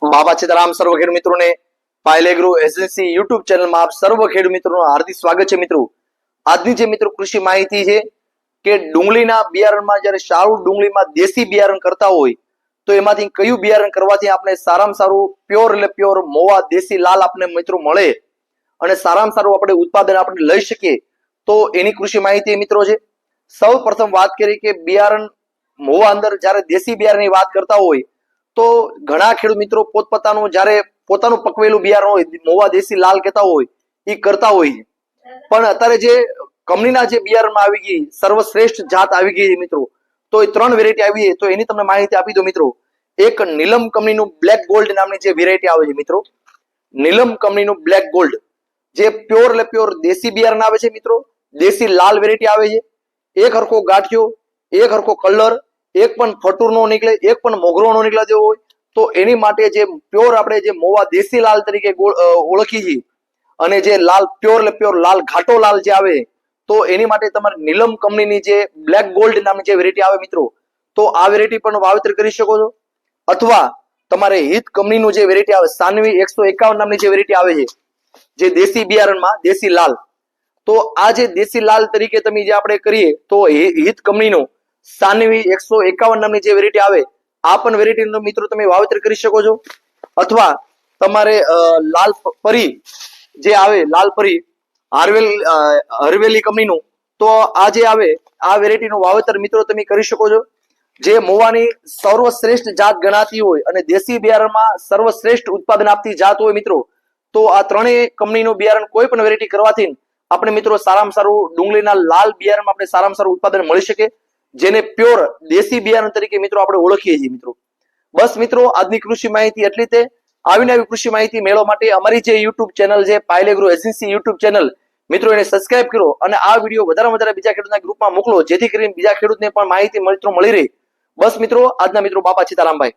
બાબા સીતારામ સર્વ ખેડૂત મિત્રોને પાયલેગ્રો એજન્સી યુટ્યુબ ચેનલમાં આપ સર્વ ખેડૂત મિત્રોનું હાર્દિક સ્વાગત છે મિત્રો। આજની જે મિત્રો કૃષિ માહિતી છે કે ડુંગળીના બિયારણમાં જ્યારે સારું ડુંગળીમાં દેશી બિયારણ કરતા હોય તો એમાંથી કયું બિયારણ કરવાથી આપણે સારામાં સારું પ્યોર એટલે પ્યોર મોવા દેશી લાલ આપણે મિત્રો મળે અને સારામાં સારું આપણે ઉત્પાદન આપણે લઈ શકીએ તો એની કૃષિ માહિતી મિત્રો છે। સૌ પ્રથમ વાત કરી કે બિયારણ મોવા અંદર જ્યારે દેશી બિયારણની વાત કરતા હોય તો ઘણા ખેડૂત મિત્રો પોતપોતાનું જ્યારે પોતાનું પકવેલું બિયારણ હોય મોવા દેશી લાલ કહેતા હોય એ કરતા હોય, પણ અત્યારે જે કંપનીના જે બિયારણમાં આવી ગઈ સર્વશ્રેષ્ઠ જાત આવી ગઈ મિત્રો, તો એ 3 વેરાયટી આવી તો એની તમને માહિતી આપી દો મિત્રો। એક નીલમ કંપનીનું બ્લેક ગોલ્ડ નામની જે વેરાયટી આવે છે મિત્રો, નીલમ કંપનીનું બ્લેક ગોલ્ડ જે પ્યોર એટલે પ્યોર દેશી બિયારણ આવે છે મિત્રો, દેશી લાલ વેરાયટી આવે છે। એક હરખો ગાંઠિયો, એક હરખો કલર, એક પણ ફટુર નો નીકળે, એક પણ મોગરો નો નીકળે તેવો હોય તો એની માટે જે પ્યોર આપણે જે મોવા દેશી લાલ તરીકે ઓળખી છીએ અને જે લાલ પ્યોર એટલે પ્યોર લાલ ઘાટો લાલ જે આવે તો એની માટે તમારે નીલમ કંપનીની જે બ્લેક ગોલ્ડ નામની જે વેરાયટી આવે મિત્રો તો આ વેરાયટી પણ વાવેતર કરી શકો છો। અથવા તમારે હિત કંપનીનું જે વેરાયટી આવે સાનવી 151 નામની જે વેરાયટી આવે છે જે દેશી બિયારણમાં દેશી લાલ, તો આ જે દેશી લાલ તરીકે તમે જે આપણે કરીએ તો હિત કંપનીનો સાનવી 151 નામની જે વેરાયટી આવે આ પણ વેરાયટીનો મિત્રો તમે વાવેતર કરી શકો છો। અથવા તમારે લાલ પરી જે આવે લાલ પરી હરવેલી કંપનીનું તો આ જે આવે આ વેરાયટીનું વાવેતર મિત્રો તમે કરી શકો છો। જે મોવાની સર્વશ્રેષ્ઠ જાત ગણાતી હોય અને દેશી બિયારણમાં સર્વશ્રેષ્ઠ ઉત્પાદન આપતી જાત હોય મિત્રો તો આ ત્રણેય કંપનીનું બિયારણ કોઈ પણ વેરાયટી કરવાથી આપણે મિત્રો સારામાં સારું ડુંગળીના લાલ બિયારણમાં આપણે સારામાં સારું ઉત્પાદન મળી શકે, જેને પ્યોર દેશી બિયારણ તરીકે મિત્રો આપણે ઓળખીએ છીએ મિત્રો। બસ મિત્રો આજની કૃષિ માહિતી એટલી તે આવીને આવી કૃષિ માહિતી મેળવવા માટે અમારી જે યુટ્યુબ ચેનલ છે પાયલેગ્રો એજન્સી યુટ્યુબ ચેનલ મિત્રો એને સબસ્ક્રાઇબ કરો અને આ વિડીયો વધારે વધારે બીજા ખેડૂતના ગ્રુપમાં મોકલો જેથી કરીને બીજા ખેડૂતને પણ માહિતી મિત્રો મળી રહે। બસ મિત્રો આજના મિત્રો બાપા સીતારામભાઈ।